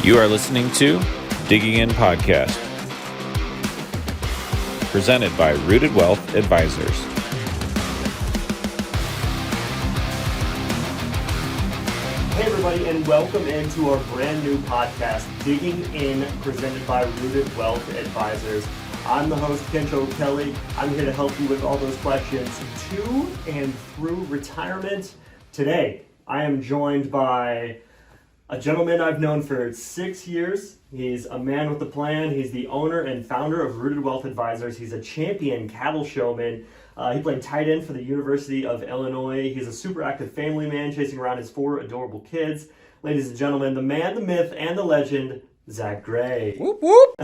You are listening to Digging In Podcast, presented by Rooted Wealth Advisors. Hey everybody, and welcome into our brand new podcast, Digging In, presented by Rooted Wealth Advisors. I'm the host, Kencho Kelly. I'm here to help you with all those questions to and through retirement. Today, I am joined by a gentleman I've known for 6 years. He's a man with a plan. He's the owner and founder of Rooted Wealth Advisors. He's a champion cattle showman. He played tight end for the University of Illinois. He's a super active family man chasing around his 4 adorable kids. Ladies and gentlemen, the man, the myth, and the legend, Zach Gray. Whoop, whoop.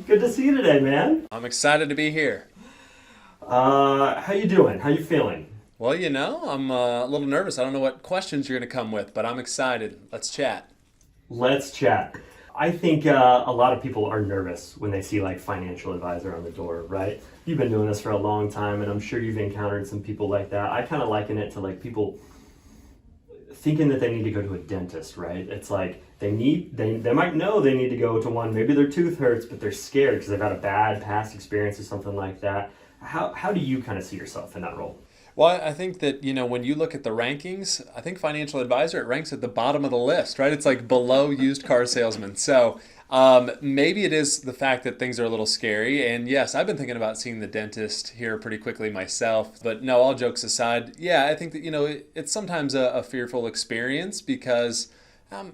Good to see you today, man. I'm excited to be here. How you doing? How you feeling? Well, I'm a little nervous. I don't know what questions you're going to come with, but I'm excited. Let's chat. Let's chat. I think a lot of people are nervous when they see like financial advisor on the door, right? You've been doing this for a long time, and I'm sure you've encountered some people like that. I kind of liken it to like people thinking that they need to go to a dentist, right? It's like they might know they need to go to one. Maybe their tooth hurts, but they're scared because they've had a bad past experience or something like that. How do you kind of see yourself in that role? Well, I think that, when you look at the rankings, I think financial advisor, it ranks at the bottom of the list, right? It's like below used car salesman. So maybe it is the fact that things are a little scary. And yes, I've been thinking about seeing the dentist here pretty quickly myself. But no, all jokes aside, yeah, I think that, it's sometimes a fearful experience because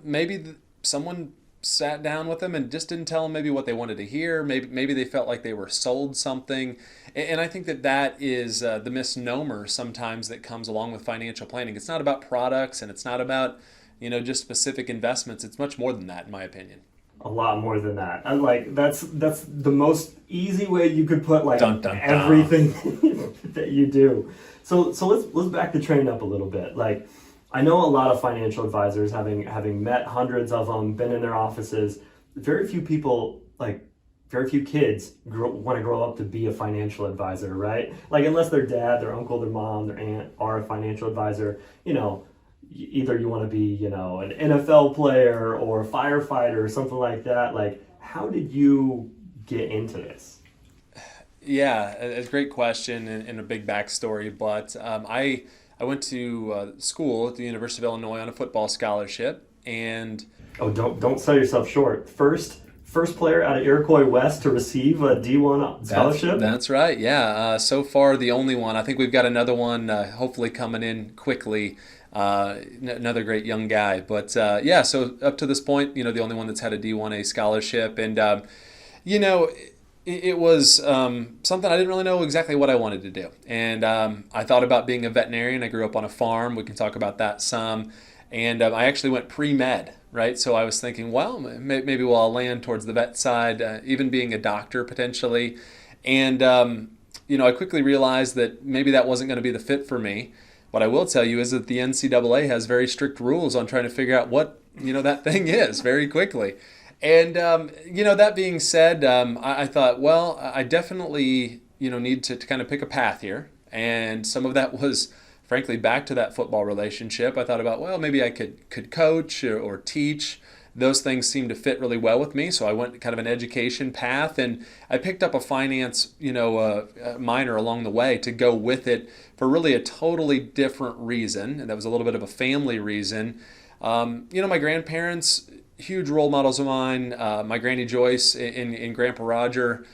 maybe someone sat down with them and just didn't tell them maybe what they wanted to hear. Maybe they felt like they were sold something. And I think that is the misnomer sometimes that comes along with financial planning. It's not about products and it's not about, just specific investments. It's much more than that, in my opinion. A lot more than that. And like that's the most easy way you could put like dun, dun, everything that you do. So let's back the train up a little bit. Like I know a lot of financial advisors, having met hundreds of them, been in their offices. Very few kids want to grow up to be a financial advisor, right? Like unless their dad, their uncle, their mom, their aunt are a financial advisor, either you want to be, an NFL player or a firefighter or something like that. Like, how did you get into this? Yeah, it's a great question and a big backstory, but I went to school at the University of Illinois on a football scholarship, and don't sell yourself short. First player out of Iroquois West to receive a D1 scholarship. That's right. Yeah. So far, the only one. I think we've got another one hopefully coming in quickly. Another great young guy. But so up to this point, the only one that's had a D1A scholarship, and it was something I didn't really know exactly what I wanted to do. And I thought about being a veterinarian. I grew up on a farm. We can talk about that some. And I actually went pre-med, right? So I was thinking, well, maybe I'll land towards the vet side, even being a doctor potentially. And, I quickly realized that maybe that wasn't going to be the fit for me. What I will tell you is that the NCAA has very strict rules on trying to figure out what, that thing is very quickly. And, that being said, I thought, well, I definitely, need to kind of pick a path here. And some of that was, frankly, back to that football relationship. I thought about, well, maybe I could coach or teach. Those things seemed to fit really well with me. So I went kind of an education path, and I picked up a finance, minor along the way to go with it for really a totally different reason. And that was a little bit of a family reason. My grandparents, huge role models of mine, my Granny Joyce and Grandpa Roger,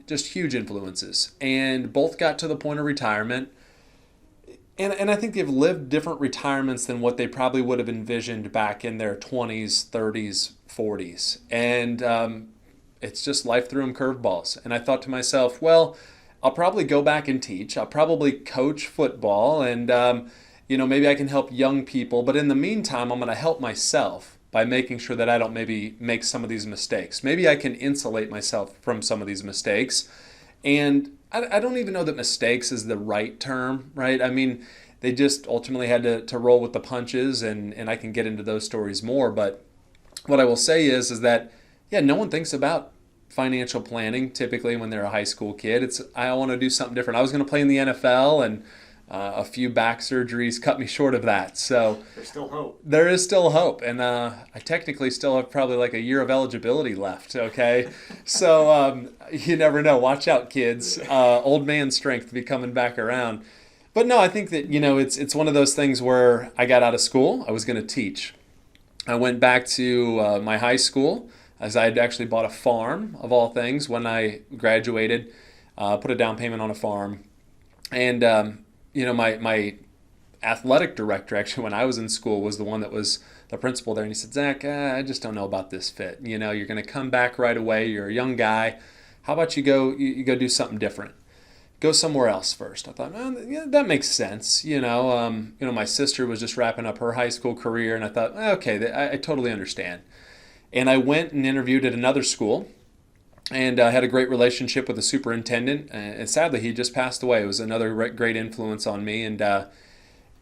just huge influences. And both got to the point of retirement. And I think they've lived different retirements than what they probably would have envisioned back in their 20s, 30s, 40s. And it's just life threw them curveballs. And I thought to myself, well, I'll probably go back and teach. I'll probably coach football and, maybe I can help young people. But in the meantime, I'm going to help myself by making sure that I don't maybe make some of these mistakes. Maybe I can insulate myself from some of these mistakes. And I don't even know that mistakes is the right term, right? I mean, they just ultimately had to roll with the punches, and I can get into those stories more. But what I will say is that, no one thinks about financial planning typically when they're a high school kid. I want to do something different. I was going to play in the NFL, and A few back surgeries cut me short of that. So There's still hope. there is still hope. And I technically still have probably like a year of eligibility left, okay? So you never know. Watch out, kids. Old man strength to be coming back around. But no, I think that, it's one of those things where I got out of school. I was going to teach. I went back to my high school, as I had actually bought a farm, of all things, when I graduated, put a down payment on a farm. And, my athletic director, actually, when I was in school, was the one that was the principal there. And he said, Zach, I just don't know about this fit. You're going to come back right away. You're a young guy. How about you go do something different? Go somewhere else first. I thought, yeah, that makes sense. My sister was just wrapping up her high school career, and I thought, okay, I totally understand. And I went and interviewed at another school, and I had a great relationship with the superintendent. And sadly, he just passed away. It was another great influence on me. And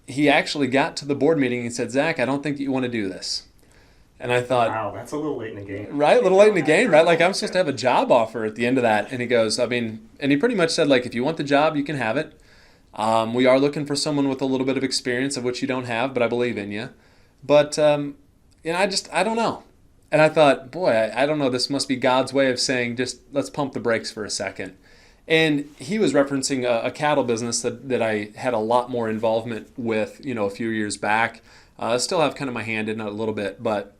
he actually got to the board meeting and said, Zach, I don't think you want to do this. And I thought, wow, that's a little late in the game. Right? A little late in the game, right? Like I'm supposed to have a job offer at the end of that. And he goes, and he pretty much said, like, if you want the job, you can have it. We are looking for someone with a little bit of experience, of which you don't have, but I believe in you. But, I don't know. And I thought, boy, I don't know. This must be God's way of saying, just let's pump the brakes for a second. And he was referencing a cattle business that I had a lot more involvement with, a few years back. I still have kind of my hand in it a little bit, but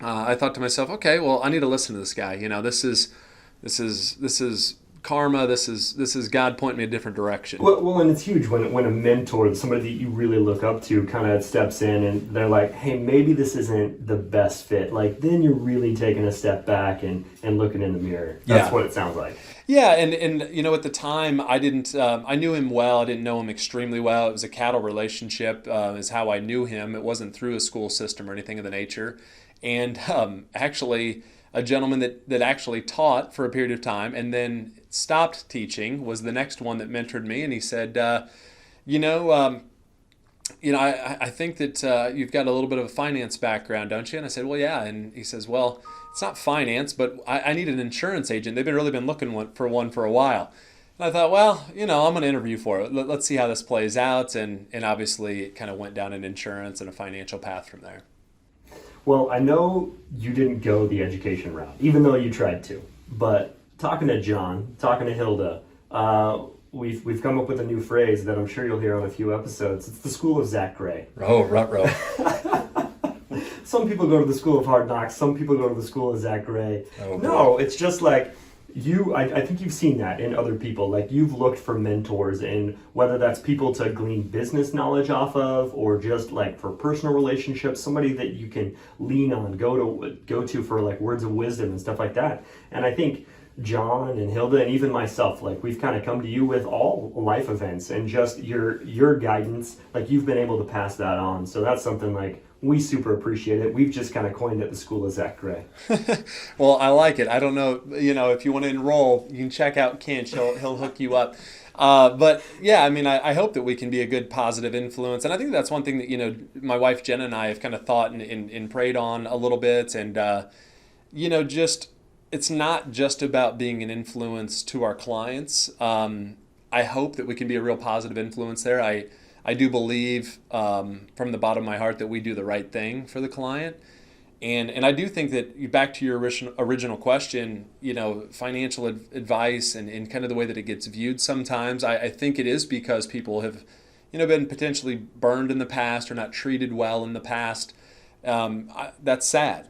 I thought to myself, okay, well, I need to listen to this guy. This is karma. This is God pointing me a different direction. Well, and it's huge when a mentor, somebody that you really look up to, kind of steps in and they're like, hey, maybe this isn't the best fit. Like, then you're really taking a step back and looking in the mirror. That's what it sounds like. Yeah, and at the time, I didn't. I knew him well. I didn't know him extremely well. It was a cattle relationship, is how I knew him. It wasn't through a school system or anything of the nature. And actually, a gentleman that actually taught for a period of time and then stopped teaching was the next one that mentored me. And he said, I think that you've got a little bit of a finance background, don't you? And I said, well, yeah. And he says, well, it's not finance, but I need an insurance agent. They've really been looking for one for a while. And I thought, well, I'm going to interview for it. Let's see how this plays out. And obviously, it kind of went down an insurance and a financial path from there. Well, I know you didn't go the education route, even though you tried to. But talking to John, talking to Hilda, we've come up with a new phrase that I'm sure you'll hear on a few episodes. It's the School of Zach Gray. Oh, ruh-roh. Some people go to the School of Hard Knocks. Some people go to the School of Zach Gray. Oh, no, it's just like I think you've seen that in other people. Like you've looked for mentors, and whether that's people to glean business knowledge off of, or just like for personal relationships, somebody that you can lean on, go to for like words of wisdom and stuff like that. And I think John and Hilda and even myself, like we've kind of come to you with all life events and just your guidance. Like you've been able to pass that on. So that's something like we super appreciate it. We've just kind of coined it the School of Zach Gray. Well, I like it. I don't know, if you want to enroll, you can check out Kinch. He'll hook you up. But yeah, I hope that we can be a good positive influence. And I think that's one thing that, my wife Jenna and I have kind of thought and prayed on a little bit. And, it's not just about being an influence to our clients. I hope that we can be a real positive influence there. I do believe from the bottom of my heart that we do the right thing for the client. And I do think that, back to your original question, financial advice and kind of the way that it gets viewed sometimes, I think it is because people have, been potentially burned in the past or not treated well in the past. That's sad,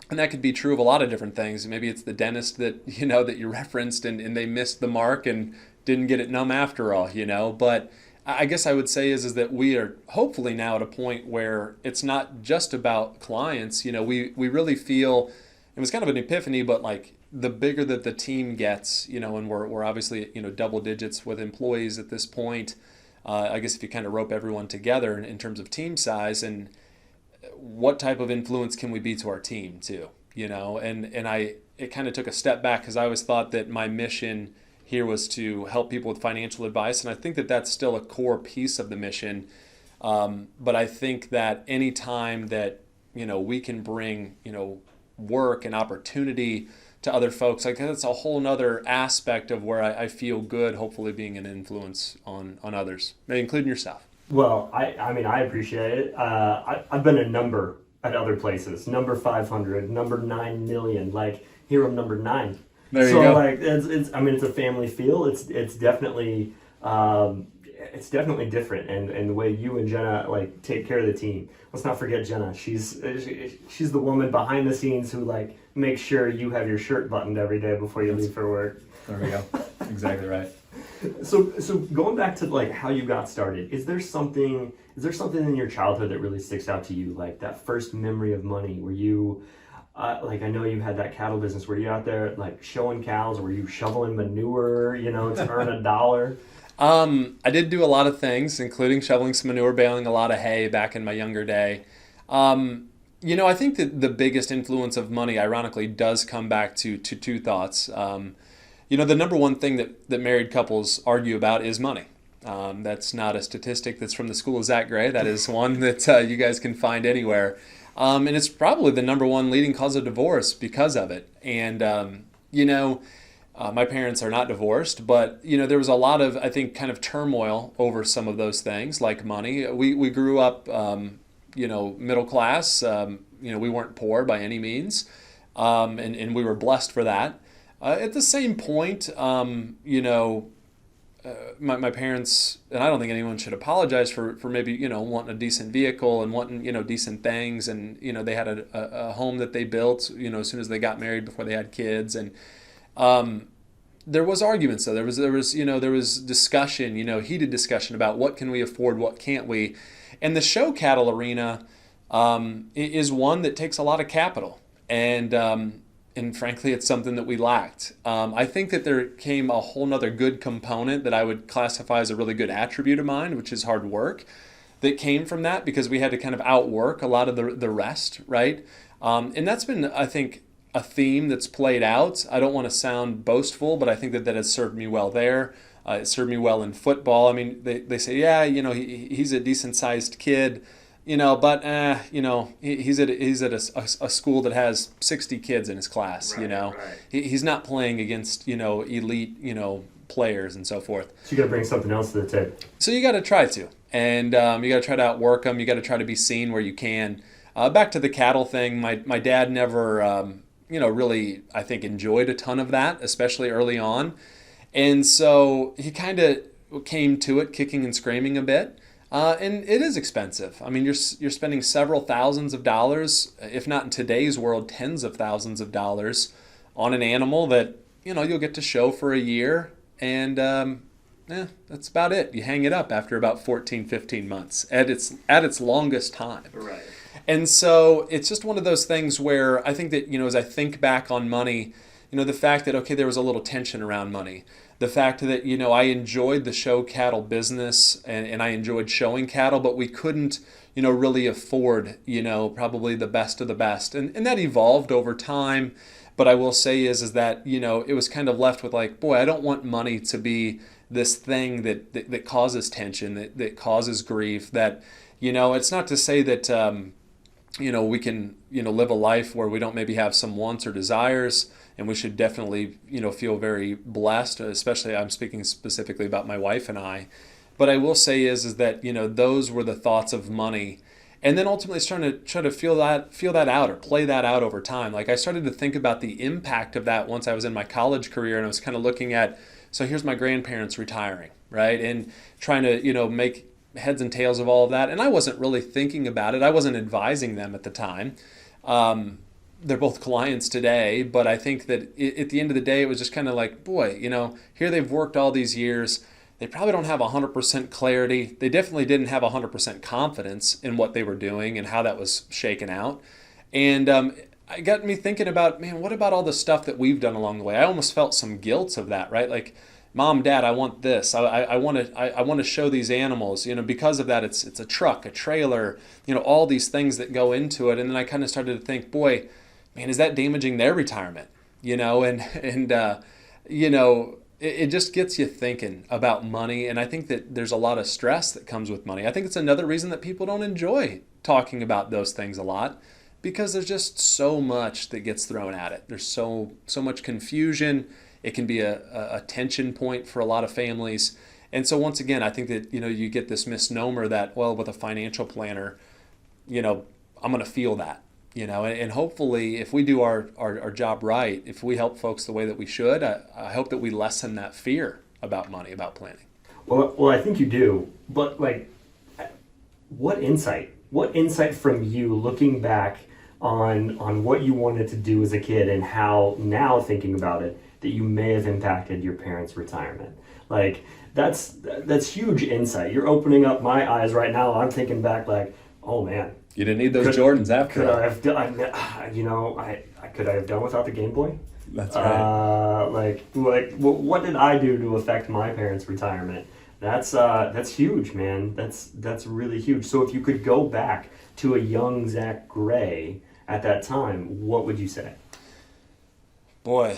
and that could be true of a lot of different things. Maybe it's the dentist that you referenced and they missed the mark and didn't get it numb after all, But I guess I would say is that we are hopefully now at a point where it's not just about clients. We really feel, it was kind of an epiphany, but like the bigger that the team gets, and we're obviously, double digits with employees at this point. I guess if you kind of rope everyone together in terms of team size, and what type of influence can we be to our team too, and it kind of took a step back because I always thought that my mission here was to help people with financial advice. And I think that that's still a core piece of the mission. But I think that any time that, we can bring, work and opportunity to other folks. Like that's a whole nother aspect of where I feel good, hopefully being an influence on others, including yourself. Well, I mean, I appreciate it. I've been a number at other places. Number 500, number 9 million. Like here I'm number 9. There you so go. Like it's I mean, it's a family feel. It's definitely different, and the way you and Jenna like take care of the team. Let's not forget Jenna. She's the woman behind the scenes who like makes sure you have your shirt buttoned every day before you leave for work. There we go. Exactly right. So going back to like how you got started, is there something in your childhood that really sticks out to you, like that first memory of money? Were you like, I know you had that cattle business. Were you out there like showing cows? Or were you shoveling manure, to earn $1? I did do a lot of things, including shoveling some manure, baling a lot of hay back in my younger day. I think that the biggest influence of money, ironically, does come back to two thoughts. The number one thing that married couples argue about is money. That's not a statistic that's from the school of Zach Gray. That is one that you guys can find anywhere. And it's probably the number one leading cause of divorce because of it. And, my parents are not divorced, but, there was a lot of, I think, kind of turmoil over some of those things like money. We grew up, middle class. We weren't poor by any means. And we were blessed for that. At the same point, my parents, and I don't think anyone should apologize for maybe, wanting a decent vehicle and wanting, decent things. And, they had a home that they built, as soon as they got married before they had kids. And there was arguments, though. There was discussion, heated discussion about what can we afford, what can't we. And the show cattle arena is one that takes a lot of capital. And frankly, it's something that we lacked. I think that there came a whole nother good component that I would classify as a really good attribute of mine, which is hard work, that came from that because we had to kind of outwork a lot of the rest, right? And that's been, I think, a theme that's played out. I don't want to sound boastful, but I think that has served me well there. It served me well in football. I mean, they say, yeah, he's a decent-sized kid, but he's at a school that has 60 kids in his class. Right. He's not playing against elite players and so forth. So you got to bring something else to the table. So you got to try to, and you got to try to outwork them. You got to try to be seen where you can. Back to the cattle thing, my dad never really, I think, enjoyed a ton of that, especially early on, and so he kind of came to it kicking and screaming a bit. And it is expensive. I mean, you're spending several thousands of dollars, if not in today's world, tens of thousands of dollars on an animal that, you'll get to show for a year. And that's about it. You hang it up after about 14, 15 months at its longest time. Right. And so it's just one of those things where I think that, as I think back on money, the fact that, okay, there was a little tension around money. The fact that, I enjoyed the show cattle business and I enjoyed showing cattle, but we couldn't, really afford, probably the best of the best. And that evolved over time. But I will say is that, it was kind of left with like, boy, I don't want money to be this thing that causes tension, that causes grief, that, it's not to say that, we can, live a life where we don't maybe have some wants or desires. And we should definitely, feel very blessed, especially I'm speaking specifically about my wife and I. But I will say is that, those were the thoughts of money. And then ultimately starting to try to feel that out or play that out over time. Like I started to think about the impact of that once I was in my college career and I was kind of looking at, so here's my grandparents retiring, right? And trying to, make heads and tails of all of that. And I wasn't really thinking about it. I wasn't advising them at the time. They're both clients today, but I think that at the end of the day, it was just kind of like, boy, here they've worked all these years. They probably don't have 100% clarity. They definitely didn't have 100% confidence in what they were doing and how that was shaken out. And it got me thinking about, man, what about all the stuff that we've done along the way? I almost felt some guilt of that, right? Like, Mom, Dad, I want this. I want to show these animals. Because of that, it's a truck, a trailer, all these things that go into it. And then I kind of started to think, boy, man, is that damaging their retirement? It just gets you thinking about money. And I think that there's a lot of stress that comes with money. I think it's another reason that people don't enjoy talking about those things a lot because there's just so much that gets thrown at it. There's so much confusion. It can be a tension point for a lot of families. And so once again, I think that, you get this misnomer that, well, with a financial planner, I'm going to feel that, and hopefully if we do our job right, if we help folks the way that we should, I hope that we lessen that fear about money, about planning. Well, I think you do, but like, what insight from you looking back on what you wanted to do as a kid and how now thinking about it, that you may have impacted your parents' retirement? Like, that's huge insight. You're opening up my eyes right now. I'm thinking back like, oh man. You didn't need those Jordans after all. Could I have done without the Game Boy? That's right. What did I do to affect my parents' retirement? That's huge, man. That's really huge. So if you could go back to a young Zach Gray at that time, what would you say? Boy,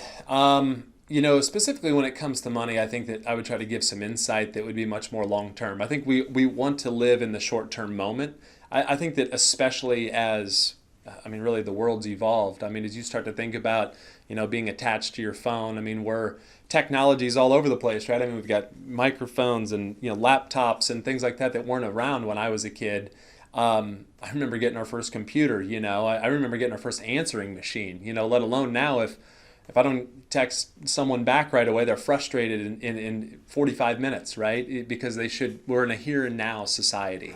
specifically when it comes to money, I think that I would try to give some insight that would be much more long-term. I think we want to live in the short-term moment. I think that especially as, really the world's evolved. As you start to think about, being attached to your phone, technology's all over the place, right? We've got microphones and, laptops and things like that weren't around when I was a kid. I remember getting our first computer, I remember getting our first answering machine, let alone now if I don't text someone back right away, they're frustrated in 45 minutes, right? Because we're in a here and now society.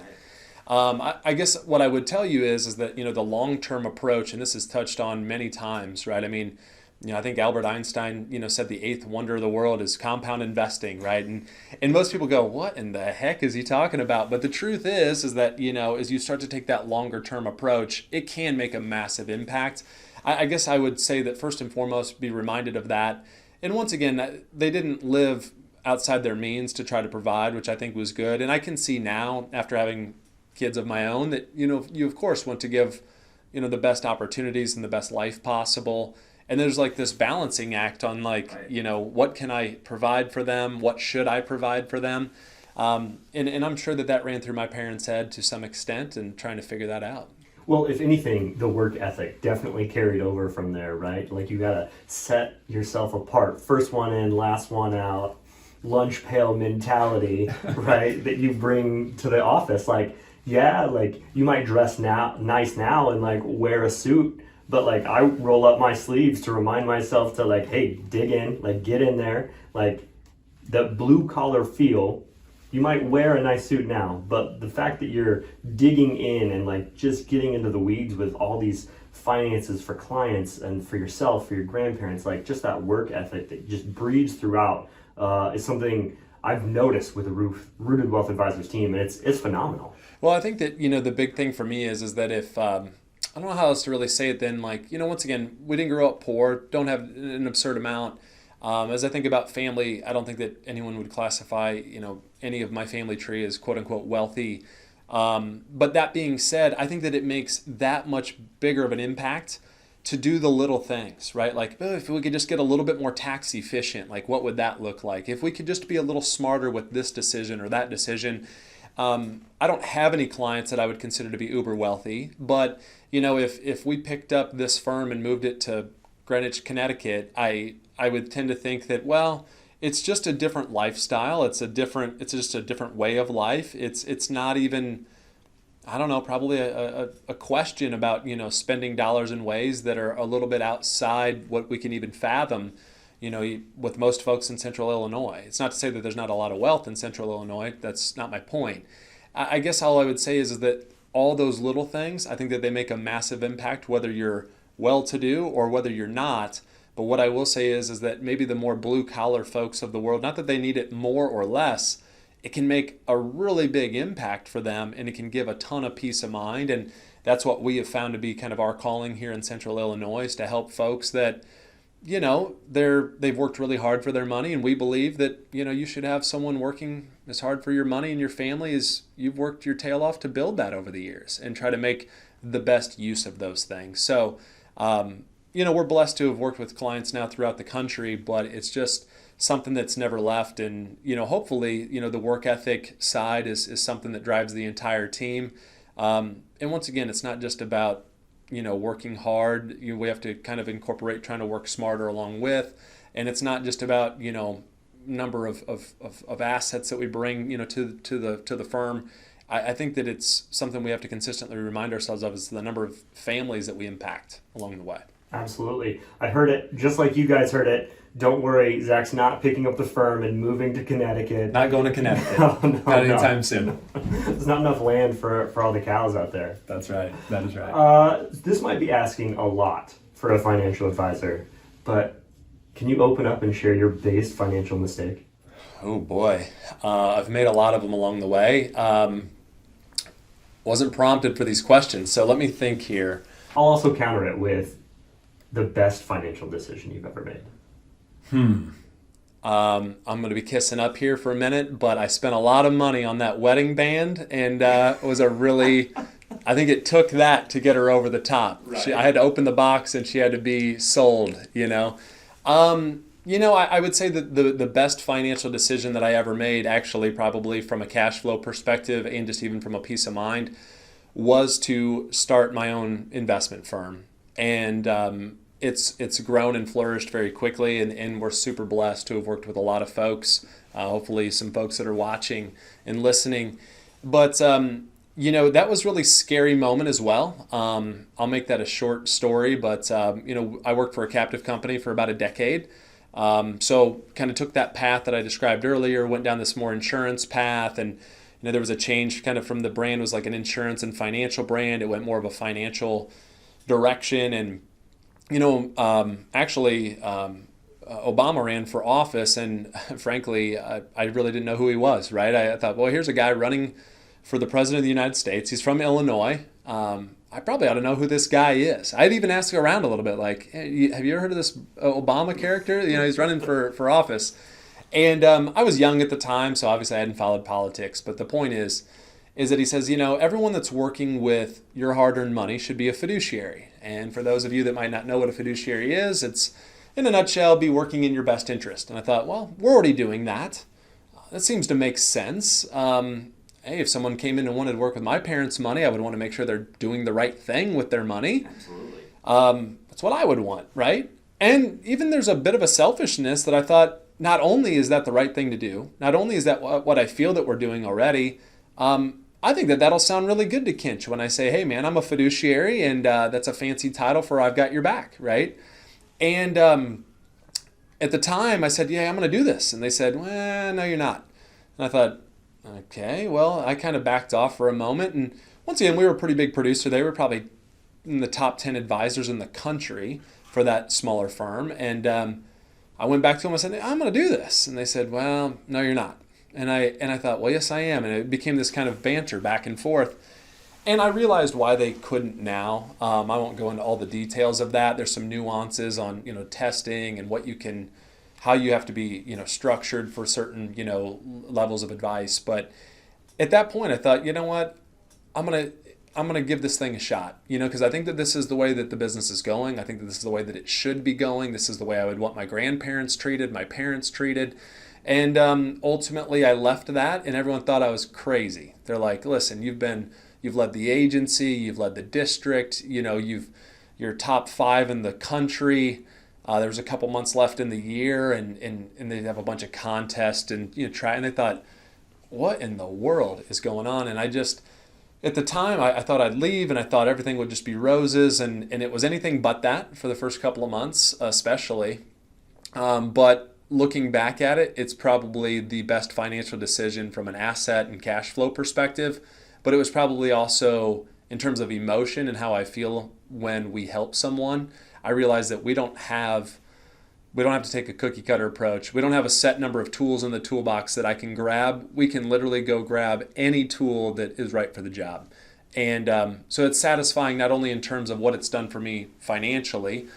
I guess what I would tell you is that, the long-term approach, and this is touched on many times, right? I think Albert Einstein, said the eighth wonder of the world is compound investing, right? And most people go, what in the heck is he talking about? But the truth is that, as you start to take that longer-term approach, it can make a massive impact. I guess I would say that first and foremost, be reminded of that. And once again, they didn't live outside their means to try to provide, which I think was good. And I can see now, after having kids of my own, that, you of course want to give, the best opportunities and the best life possible. And there's like this balancing act on what can I provide for them? What should I provide for them? And I'm sure that ran through my parents' head to some extent and trying to figure that out. Well, if anything, the work ethic definitely carried over from there, right? Like, you gotta set yourself apart. First one in, last one out, lunch pail mentality, right? That you bring to the office. Like, yeah, like, you might dress nice now and like wear a suit, but like, I roll up my sleeves to remind myself to like, hey, dig in, like, get in there. Like, the blue collar feel. You might wear a nice suit now, but the fact that you're digging in and like just getting into the weeds with all these finances for clients and for yourself, for your grandparents, like just that work ethic that just breeds throughout is something I've noticed with the Rooted Wealth Advisors team, and it's phenomenal. Well, I think that, the big thing for me is that if, I don't know how else to really say it then, like, once again, we didn't grow up poor, don't have an absurd amount. As I think about family, I don't think that anyone would classify, any of my family tree as quote unquote wealthy. But that being said, I think that it makes that much bigger of an impact to do the little things, right? Like, if we could just get a little bit more tax efficient, like what would that look like? If we could just be a little smarter with this decision or that decision. I don't have any clients that I would consider to be uber wealthy, but if we picked up this firm and moved it to Greenwich, Connecticut, I would tend to think that, well, it's just a different lifestyle. It's just a different way of life. It's not even, I don't know, probably a question about, spending dollars in ways that are a little bit outside what we can even fathom, with most folks in Central Illinois. It's not to say that there's not a lot of wealth in Central Illinois. That's not my point. I guess all I would say is that all those little things, I think that they make a massive impact, whether you're well-to-do or whether you're not. But what I will say is that maybe the more blue-collar folks of the world, not that they need it more or less, it can make a really big impact for them, and it can give a ton of peace of mind. And that's what we have found to be kind of our calling here in Central Illinois, is to help folks that, they've worked really hard for their money, and we believe that, you should have someone working as hard for your money and your family as you've worked your tail off to build that over the years, and try to make the best use of those things. So, we're blessed to have worked with clients now throughout the country, but it's just something that's never left. And, hopefully, the work ethic side is something that drives the entire team. And once again, it's not just about, working hard. We have to kind of incorporate trying to work smarter along with, and it's not just about number of assets that we bring to the firm. I think that it's something we have to consistently remind ourselves of, is the number of families that we impact along the way. Absolutely. I heard it just like you guys heard it. Don't worry, Zach's not picking up the firm and moving to Connecticut. Not going to Connecticut. Not anytime soon. There's not enough land for all the cows out there. That's right. That is right. This might be asking a lot for a financial advisor, but can you open up and share your biggest financial mistake? Oh boy. I've made a lot of them along the way. Wasn't prompted for these questions, so let me think here. I'll also counter it with the best financial decision you've ever made. I'm going to be kissing up here for a minute, but I spent a lot of money on that wedding band, and it was I think it took that to get her over the top. Right. I had to open the box and she had to be sold, I would say that the best financial decision that I ever made, actually probably from a cash flow perspective and just even from a peace of mind, was to start my own investment firm. And it's grown and flourished very quickly, and we're super blessed to have worked with a lot of folks, hopefully some folks that are watching and listening. But, that was really scary moment as well. I'll make that a short story, but, I worked for a captive company for about a decade. So kind of took that path that I described earlier, went down this more insurance path, and there was a change kind of from the brand was like an insurance and financial brand. It went more of a financial direction, and Obama ran for office, and frankly, I really didn't know who he was, right? I thought, well, here's a guy running for the president of the United States. He's from Illinois. I probably ought to know who this guy is. I'd even ask around a little bit, like, hey, have you ever heard of this Obama character? He's running for office. And I was young at the time, so obviously I hadn't followed politics. But the point is that he says, everyone that's working with your hard-earned money should be a fiduciary. And for those of you that might not know what a fiduciary is, it's, in a nutshell, be working in your best interest. And I thought, well, we're already doing that. That seems to make sense. Hey, if someone came in and wanted to work with my parents' money, I would want to make sure they're doing the right thing with their money. Absolutely. That's what I would want, right? And even there's a bit of a selfishness that I thought, not only is that the right thing to do, not only is that what I feel that we're doing already, I think that'll sound really good to Kinch when I say, hey, man, I'm a fiduciary, and that's a fancy title for I've got your back, right? And at the time, I said, yeah, I'm going to do this. And they said, well, no, you're not. And I thought, okay, well, I kind of backed off for a moment. And once again, we were a pretty big producer. They were probably in the top 10 advisors in the country for that smaller firm. And I went back to them and said, I'm going to do this. And they said, well, no, you're not. And I thought, well, yes, I am. And it became this kind of banter back and forth. And I realized why they couldn't now. I won't go into all the details of that. There's some nuances on, testing and how you have to be, structured for certain, levels of advice. But at that point, I thought, you know what, I'm gonna give this thing a shot, because I think that this is the way that the business is going. I think that this is the way that it should be going. This is the way I would want my grandparents treated, my parents treated. And ultimately, I left that, and everyone thought I was crazy. They're like, listen, you've led the agency, you've led the district, you're top 5 in the country. There's a couple months left in the year, and they have a bunch of contests and and they thought, what in the world is going on? And I just, at the time, I thought I'd leave, and I thought everything would just be roses, and it was anything but that for the first couple of months, especially. But looking back at it, it's probably the best financial decision from an asset and cash flow perspective, but it was probably also in terms of emotion and how I feel when we help someone. I realized that we don't have to take a cookie cutter approach. We don't have a set number of tools in the toolbox that I can grab. We can literally go grab any tool that is right for the job. And so it's satisfying not only in terms of what it's done for me financially,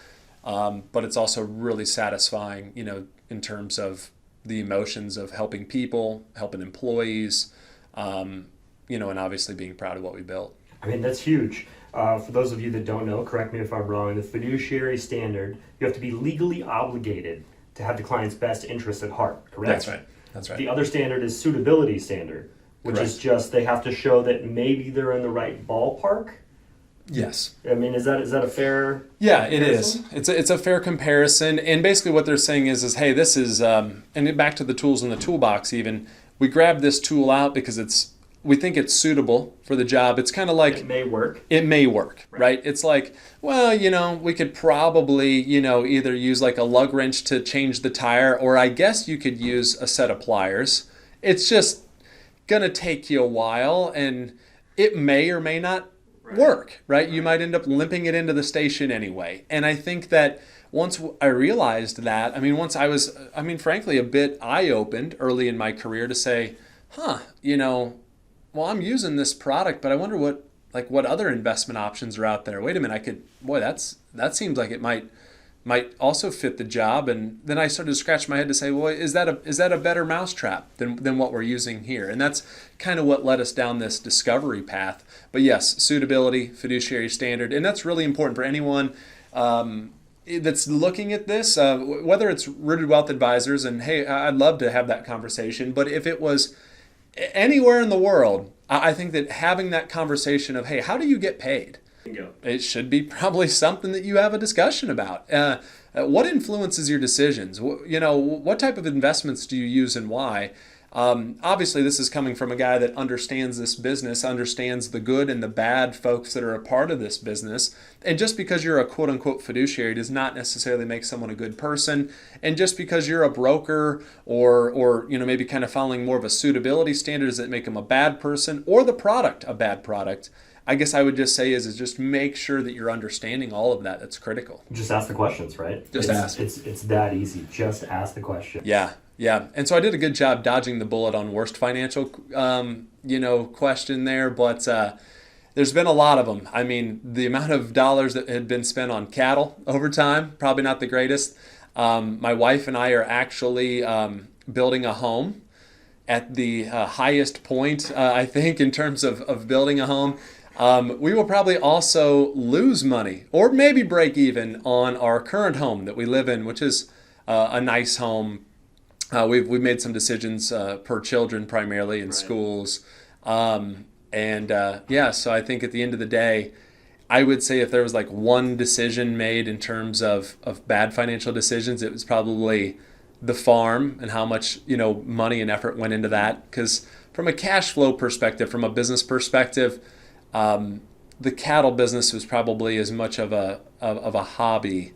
but it's also really satisfying, in terms of the emotions of helping people, helping employees, and obviously being proud of what we built. I mean, that's huge. For those of you that don't know, correct me if I'm wrong, the fiduciary standard, you have to be legally obligated to have the client's best interest at heart, correct? That's right. The other standard is suitability standard, which Correct. is just they have to show that maybe they're in the right ballpark, Yes. I mean, is that a fair? Yeah, it comparison? is. It's a fair comparison, and basically what they're saying is hey, this is, and back to the tools in the toolbox. Even we grabbed this tool out because we think it's suitable for the job. It's kind of like It may work. it may work, right? It's like, well, we could probably, either use like a lug wrench to change the tire, or I guess you could use a set of pliers. It's just gonna take you a while, and it may or may not work, right? You might end up limping it into the station anyway. And I think that once I realized that, once I was, frankly, a bit eye-opened early in my career to say, well, I'm using this product, but I wonder what other investment options are out there. Wait a minute, that seems like it might also fit the job. And then I started to scratch my head to say, well, is that a better mousetrap than what we're using here? And that's kind of what led us down this discovery path. But yes, suitability, fiduciary standard, and that's really important for anyone that's looking at this, whether it's Rooted Wealth Advisors, and hey, I'd love to have that conversation, but if it was anywhere in the world, I think that having that conversation of, hey, how do you get paid? It should be probably something that you have a discussion about. What influences your decisions? What type of investments do you use and why? Obviously, this is coming from a guy that understands this business, understands the good and the bad folks that are a part of this business. And just because you're a quote-unquote fiduciary does not necessarily make someone a good person. And just because you're a broker or maybe kind of following more of a suitability standard, does that make them a bad person or the product a bad product? I guess I would just say is just make sure that you're understanding all of that. That's critical. Just ask the questions, right? Just ask. It's that easy. Just ask the question. Yeah. And so I did a good job dodging the bullet on worst financial, question there. But there's been a lot of them. The amount of dollars that had been spent on cattle over time, probably not the greatest. My wife and I are actually building a home at the highest point, I think, in terms of building a home. We will probably also lose money or maybe break even on our current home that we live in, which is a nice home. We've made some decisions per children primarily in schools. So I think at the end of the day, I would say if there was like one decision made in terms of bad financial decisions, it was probably the farm and how much, money and effort went into that. Because from a cash flow perspective, from a business perspective, the cattle business was probably as much of a hobby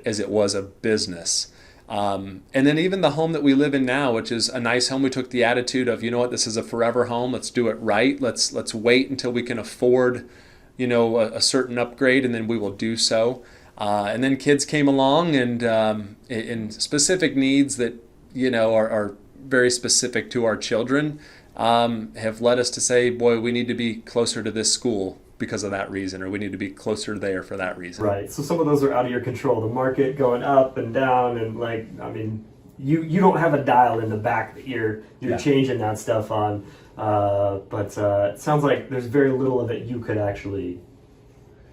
as it was a business. And then even the home that we live in now, which is a nice home, we took the attitude of, this is a forever home. Let's do it right. Let's wait until we can afford, a certain upgrade, and then we will do so. And then kids came along and in specific needs that, are very specific to our children, have led us to say, boy, we need to be closer to this school because of that reason, or we need to be closer there for that reason. Right. So some of those are out of your control. The market going up and down, and you don't have a dial in the back that you're changing that stuff on. But it sounds like there's very little of it you could actually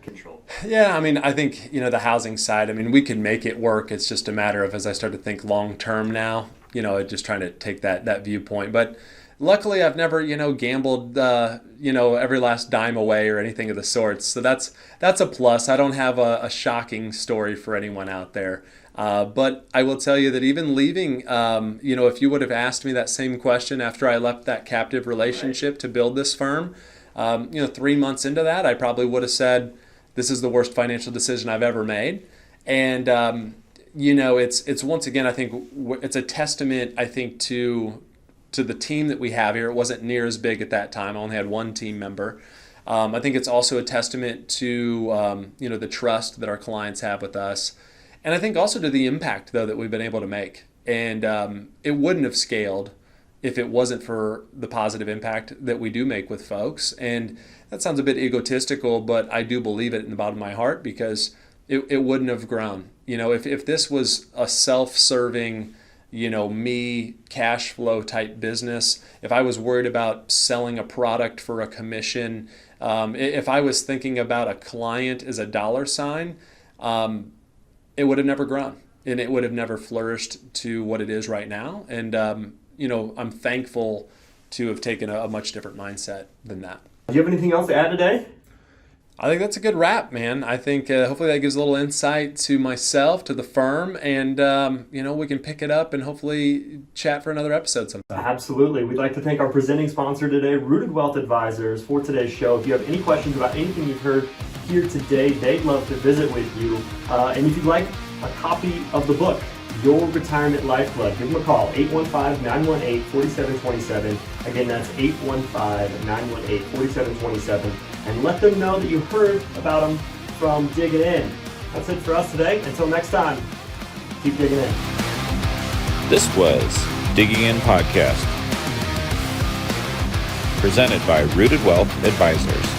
control. Yeah, I think, the housing side, we can make it work. It's just a matter of, as I start to think long term now, just trying to take that viewpoint. But luckily, I've never, gambled, every last dime away or anything of the sorts. So that's a plus. I don't have a shocking story for anyone out there. But I will tell you that even leaving, if you would have asked me that same question after I left that captive relationship to build this firm, 3 months into that, I probably would have said, this is the worst financial decision I've ever made. And, it's once again, I think it's a testament, I think, to the team that we have here. It wasn't near as big at that time. I only had one team member. I think it's also a testament to, the trust that our clients have with us. And I think also to the impact, though, that we've been able to make. And it wouldn't have scaled if it wasn't for the positive impact that we do make with folks. And that sounds a bit egotistical, but I do believe it in the bottom of my heart, because it wouldn't have grown. If this was a self-serving, me cash flow type business, if I was worried about selling a product for a commission, if I was thinking about a client as a dollar sign, it would have never grown, and it would have never flourished to what it is right now. And, I'm thankful to have taken a much different mindset than that. Do you have anything else to add today? I think that's a good wrap, man. I think hopefully that gives a little insight to myself, to the firm, and we can pick it up and hopefully chat for another episode sometime. Absolutely. We'd like to thank our presenting sponsor today, Rooted Wealth Advisors, for today's show. If you have any questions about anything you've heard here today, they'd love to visit with you. And if you'd like a copy of the book, Your Retirement Lifeblood, give them a call, 815-918-4727. Again, that's 815-918-4727. And let them know that you heard about them from Digging In. That's it for us today. Until next time, keep digging in. This was Digging In Podcast, presented by Rooted Wealth Advisors.